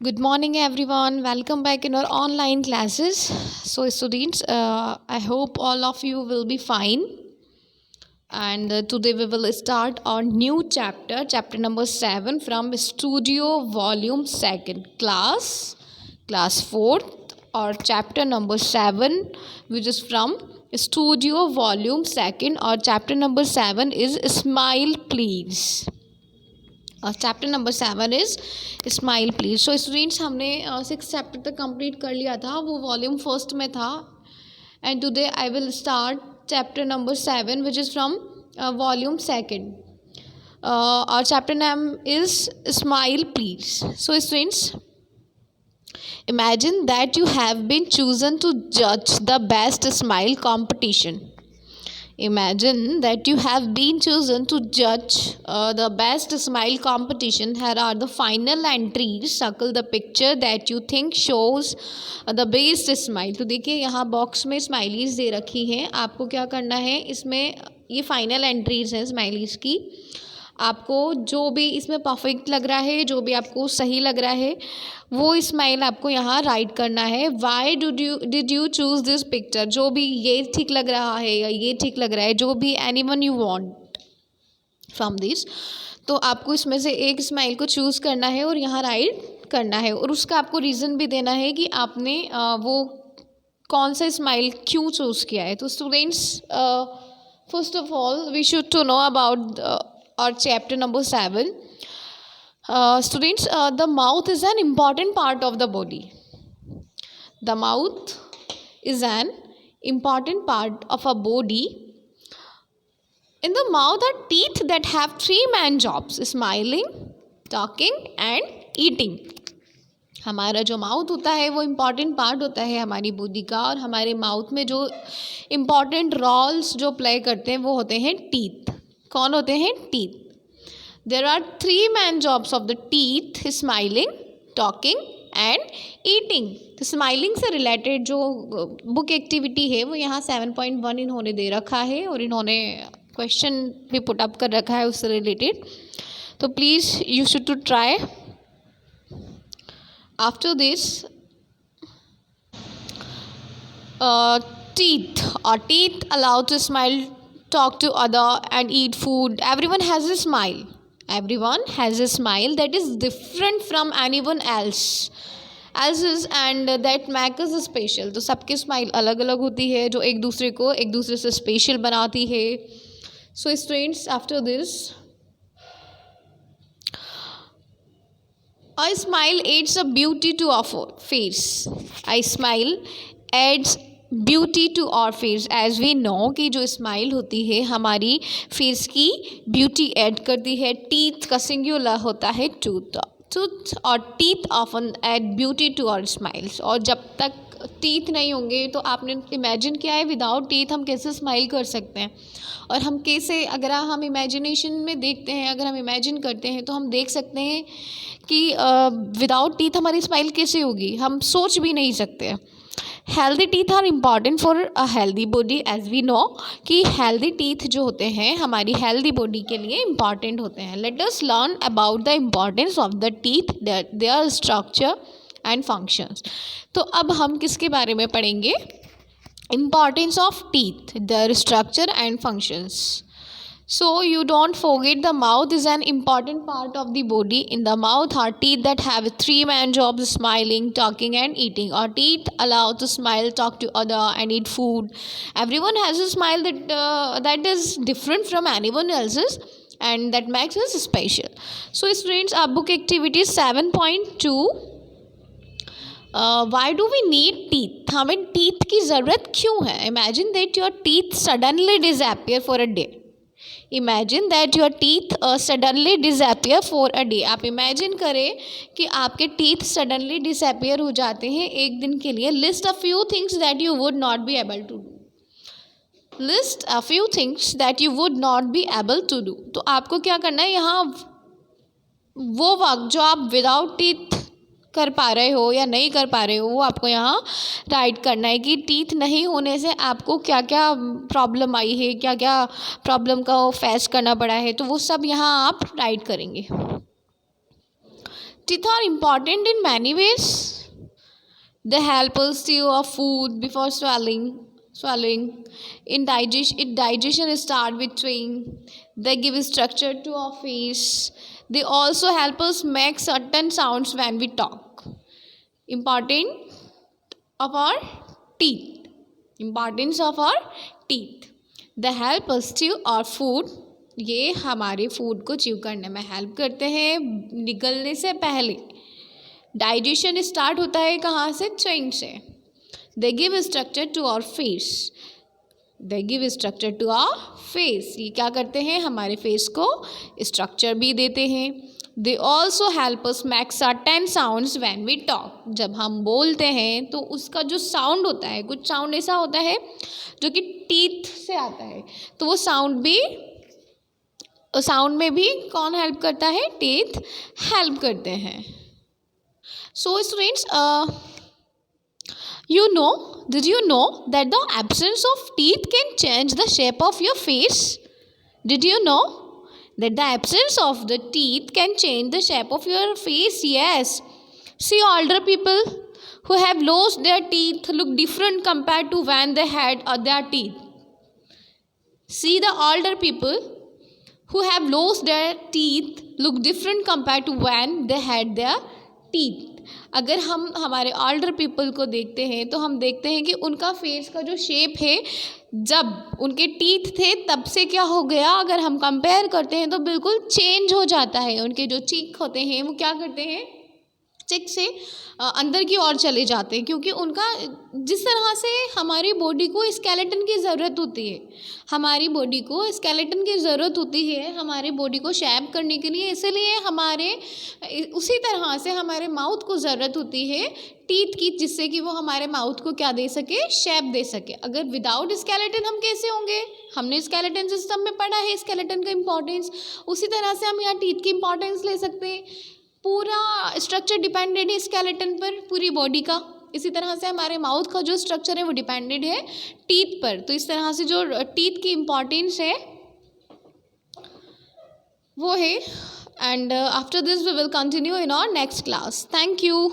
Good morning, everyone. Welcome back in our online classes. So, students, I hope all of you will be fine. And today we will start our new chapter, chapter number 7 from Studio Volume 2nd, class 4th, or chapter number 7, which is from Studio Volume 2nd, or chapter number 7 is Smile Please. Chapter number 7 is smile please. So students हमने 6 chapter तक complete कर लिया था, वो volume first में था। And today I will start chapter number 7 which is from volume second. और chapter name is smile please. So students, imagine that you have been chosen to judge the best smile competition. Imagine that you have been chosen to judge the best smile competition. Here are the final entries. Circle the picture that you think shows the best smile. तो देखिए यहाँ box में smileys दे रखी हैं। आपको क्या करना है, इसमें ये फाइनल एंट्रीज हैं स्माइलीज की। आपको जो भी इसमें परफेक्ट लग रहा है, जो भी आपको सही लग रहा है, वो स्माइल आपको यहाँ राइट करना है। Why did you choose this picture. जो भी ये ठीक लग रहा है या ये ठीक लग रहा है, जो भी anyone you want from this, तो आपको इसमें से एक स्माइल को चूज़ करना है और यहाँ राइट करना है। और उसका आपको रीज़न भी देना है कि आपने वो कौन सा स्माइल क्यों चूज़ किया है। तो students, first of all we should to know about our chapter number 7. Students, the mouth is an important part of the body. The mouth is an important part of a body. In the mouth are teeth that have 3 main jobs: smiling, talking and eating. हमारा जो mouth होता है वो important part होता है हमारी body का, और हमारे माउथ में जो इम्पॉर्टेंट रोल्स जो प्ले करते हैं वो होते हैं टीथ। कौन होते हैं? Teeth. There are 3 main jobs of the teeth: smiling, talking and eating. तो स्माइलिंग से रिलेटेड जो बुक एक्टिविटी है वो यहाँ 7.1 इन्होंने दे रखा है, और इन्होंने क्वेश्चन भी पुट अप कर रखा है उससे रिलेटेड। तो please you should to try. After this, teeth or teeth allow to smile, talk to other and eat food. Everyone has a smile. Everyone has a smile that is different from anyone else's and that makes us special. तो सबकी smile अलग अलग होती है जो एक दूसरे को एक दूसरे से स्पेशल बनाती है। So students, after this, a smile adds a beauty to our face. A smile adds beauty to our face. As we know कि जो स्माइल होती है हमारी फेस की ब्यूटी ऐड करती है। टीथ का सिंगुलर होता है tooth our teeth often add beauty to our smiles. और जब तक टीथ नहीं होंगे तो आपने इमेजिन किया है विदाउट टीथ हम कैसे स्माइल कर सकते हैं। और हम कैसे, अगर हम इमेजिनेशन में देखते हैं, अगर हम इमेजिन करते हैं तो हम देख सकते हैं कि विदाउट टीथ हमारी स्माइल कैसे होगी, हम सोच भी नहीं सकते। Healthy teeth are important for a healthy body. As we know कि हेल्दी टीथ जो होते हैं हमारी हेल्दी बॉडी के लिए इम्पॉर्टेंट होते हैं। Let us learn about the importance of the teeth, there structure and functions. तो अब हम किसके बारे में पढ़ेंगे? Importance of teeth, there structure and functions. So you don't forget, the mouth is an important part of the body. In the mouth are teeth that have 3 main jobs: smiling, talking and eating. Our teeth allow to smile, talk to other and eat food. Everyone has a smile that is different from anyone else's and that makes us special. So students, our book activity 7.2, why do we need teeth? हमें teeth की ज़रूरत क्यों है? Imagine that your teeth suddenly disappear for a day. Imagine that your teeth suddenly disappear for a day. आप imagine करें कि आपके teeth suddenly disappear हो जाते हैं एक दिन के लिए। List a few things that you would not be able to do. List a few things that you would not be able to do. तो आपको क्या करना है, यहाँ वो वक्त जो आप विदाउट टीथ कर पा रहे हो या नहीं कर पा रहे हो वो आपको यहाँ राइट करना है कि टीथ नहीं होने से आपको क्या क्या प्रॉब्लम आई है, क्या क्या प्रॉब्लम का फेस करना पड़ा है। तो वो सब यहाँ आप राइट करेंगे। Teeth are important in many ways. They help us chew our food before swallowing. Digestion start with chewing. They give structure to our face. They also help us make certain sounds when we talk. Important of our teeth. Importance of our teeth. They help us chew our food. ये हमारे food को chew करने में help करते हैं निगलने से पहले. डाइजेशन स्टार्ट होता है कहाँ से? च्यूइंग से. They give structure to our face. They give structure to our face. ये क्या करते हैं? हमारे फेस को स्ट्रक्चर भी देते हैं. They also help us make certain sounds when we talk. जब हम बोलते हैं तो उसका जो साउंड होता है, कुछ साउंड ऐसा होता है जो कि टीथ से आता है, तो वो साउंड में भी कौन हेल्प करता है? टीथ हेल्प करते हैं. So students, did you know that the absence of teeth can change the shape of your face? Did you know that the absence of the teeth can change the shape of your face? Yes. See, older people who have lost their teeth look different compared to when they had their teeth. See, the older people who have lost their teeth look different compared to when they had their teeth. अगर हम हमारे older people को देखते हैं तो हम देखते हैं कि उनका फेस का जो शेप है जब उनके टीथ थे तब से क्या हो गया, अगर हम कंपेयर करते हैं तो बिल्कुल चेंज हो जाता है. उनके जो चीक होते हैं वो क्या करते हैं? चेक से अंदर की ओर चले जाते हैं, क्योंकि उनका जिस तरह से हमारी बॉडी को स्केलेटन की ज़रूरत होती है, हमारी बॉडी को स्केलेटन की ज़रूरत होती है हमारी बॉडी को शेप करने के लिए, इसलिए हमारे उसी तरह से हमारे माउथ को ज़रूरत होती है टीथ की, जिससे कि वो हमारे माउथ को क्या दे सके? शेप दे सके. अगर विदाउट स्केलेटन हम कैसे होंगे? हमने स्केलेटन सिस्टम में पढ़ा है स्केलेटन का इम्पोर्टेंस, उसी तरह से हम यहाँ टीथ की इम्पोर्टेंस ले सकते हैं. पूरा स्ट्रक्चर डिपेंडेड है स्केलेटन पर, पूरी बॉडी का. इसी तरह से हमारे माउथ का जो स्ट्रक्चर है वो डिपेंडेड है टीथ पर. तो इस तरह से जो टीथ की इम्पोर्टेंस है वो है. And after this we will continue in our next class. Thank you.